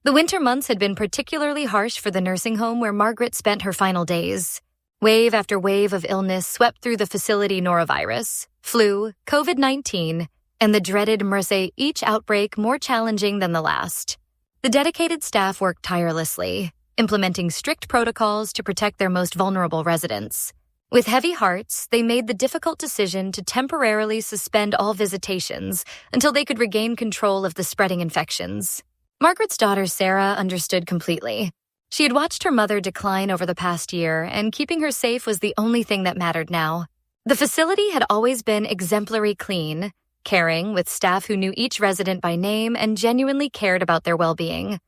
The winter months had been particularly harsh for the nursing home where Margaret spent her final days. Wave after wave of illness swept through the facility: norovirus, flu, COVID-19, and the dreaded MRSA, each outbreak more challenging than the last. The dedicated staff worked tirelessly, implementing strict protocols to protect their most vulnerable residents. With heavy hearts, they made the difficult decision to temporarily suspend all visitations until they could regain control of the spreading infections. Margaret's daughter Sarah understood completely. She had watched her mother decline over the past year, and keeping her safe was the only thing that mattered now. The facility had always been exemplary clean, caring, with staff who knew each resident by name and genuinely cared about their well-being.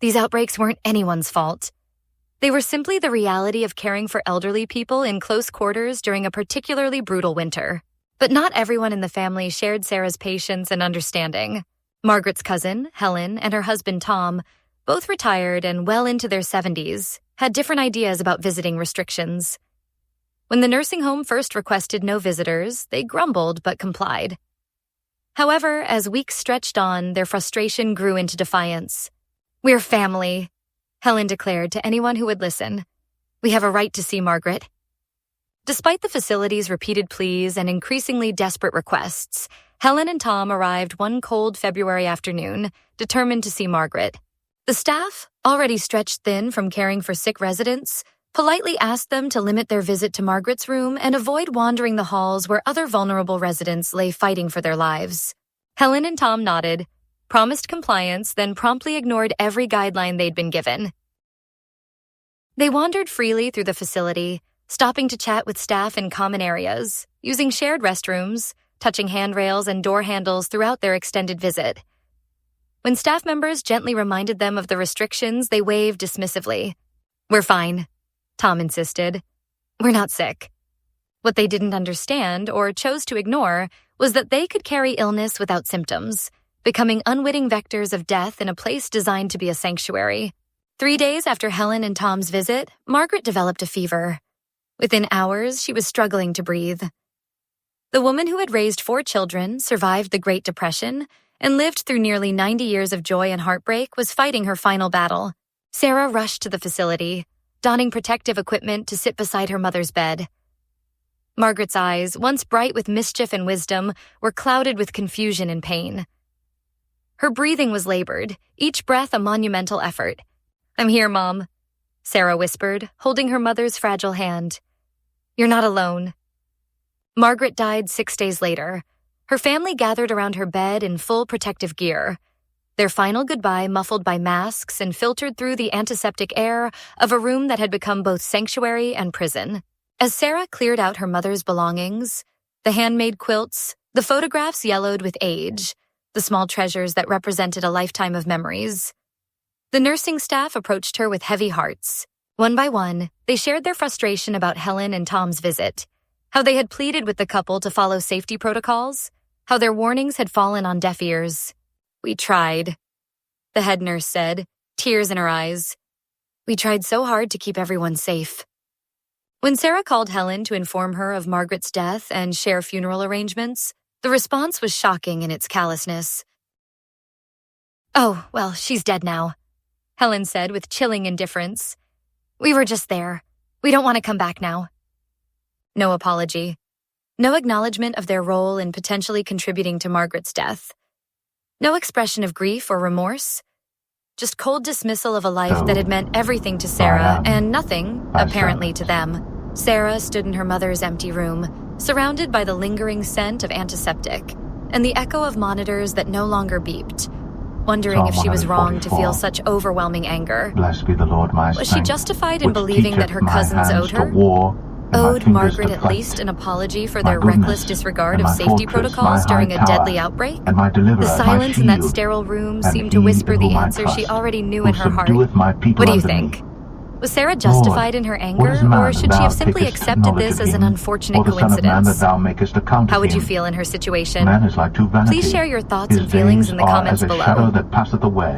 These outbreaks weren't anyone's fault. They were simply the reality of caring for elderly people in close quarters during a particularly brutal winter. But not everyone in the family shared Sarah's patience and understanding. Margaret's cousin, Helen, and her husband, Tom, both retired and well into their 70s, had different ideas about visiting restrictions. When the nursing home first requested no visitors, they grumbled but complied. However, as weeks stretched on, their frustration grew into defiance. "We're family," Helen declared to anyone who would listen. "We have a right to see Margaret." Despite the facility's repeated pleas and increasingly desperate requests, Helen and Tom arrived one cold February afternoon, determined to see Margaret. The staff, already stretched thin from caring for sick residents, politely asked them to limit their visit to Margaret's room and avoid wandering the halls where other vulnerable residents lay fighting for their lives. Helen and Tom nodded, promised compliance, then promptly ignored every guideline they'd been given. They wandered freely through the facility, stopping to chat with staff in common areas, using shared restrooms, touching handrails and door handles throughout their extended visit. When staff members gently reminded them of the restrictions, they waved dismissively. "We're fine," Tom insisted. "We're not sick." What they didn't understand, or chose to ignore, was that they could carry illness without symptoms, becoming unwitting vectors of death in a place designed to be a sanctuary. 3 days after Helen and Tom's visit, Margaret developed a fever. Within hours, she was struggling to breathe. The woman who had raised 4 children, survived the Great Depression, and lived through nearly 90 years of joy and heartbreak was fighting her final battle. Sarah rushed to the facility, donning protective equipment to sit beside her mother's bed. Margaret's eyes, once bright with mischief and wisdom, were clouded with confusion and pain. Her breathing was labored, each breath a monumental effort. "I'm here, Mom," Sarah whispered, holding her mother's fragile hand. "You're not alone." Margaret died 6 days later. Her family gathered around her bed in full protective gear, their final goodbye muffled by masks and filtered through the antiseptic air of a room that had become both sanctuary and prison. As Sarah cleared out her mother's belongings, the handmade quilts, the photographs yellowed with age, the small treasures that represented a lifetime of memories, the nursing staff approached her with heavy hearts. One by one, they shared their frustration about Helen and Tom's visit, how they had pleaded with the couple to follow safety protocols, how their warnings had fallen on deaf ears. "We tried," the head nurse said, tears in her eyes. "We tried so hard to keep everyone safe." When Sarah called Helen to inform her of Margaret's death and share funeral arrangements, the response was shocking in its callousness. "Oh, well, she's dead now," Helen said with chilling indifference. "We were just there. We don't want to come back now." No apology. No acknowledgement of their role in potentially contributing to Margaret's death. No expression of grief or remorse. Just cold dismissal of a life that had meant everything to Sarah and nothing, apparently, to them. Sarah stood in her mother's empty room, surrounded by the lingering scent of antiseptic and the echo of monitors that no longer beeped, wondering if she was wrong to feel such overwhelming anger. Blessed be the Lord my Was she strength, justified in which believing that her teacheth my cousins hands owed to her? war, and my Owed fingers Margaret to at fight. least an apology for My their goodness, reckless disregard and of my safety fortress, protocols my during high a deadly tower, outbreak? and my deliverer, The my silence in that shield, sterile room and seemed to he whisper in the whom I answer she trust, already knew who in her heart. subdueth my people What do you under think? me. Was Sarah justified in her What anger, is man or that should she thou have simply takest accepted knowledge this of as an him, unfortunate or the Son of Man that coincidence? thou makest account How of would you him? feel in her situation? Man is like to vanity. Please share your thoughts His and feelings days in the are comments as a below. shadow that passeth away.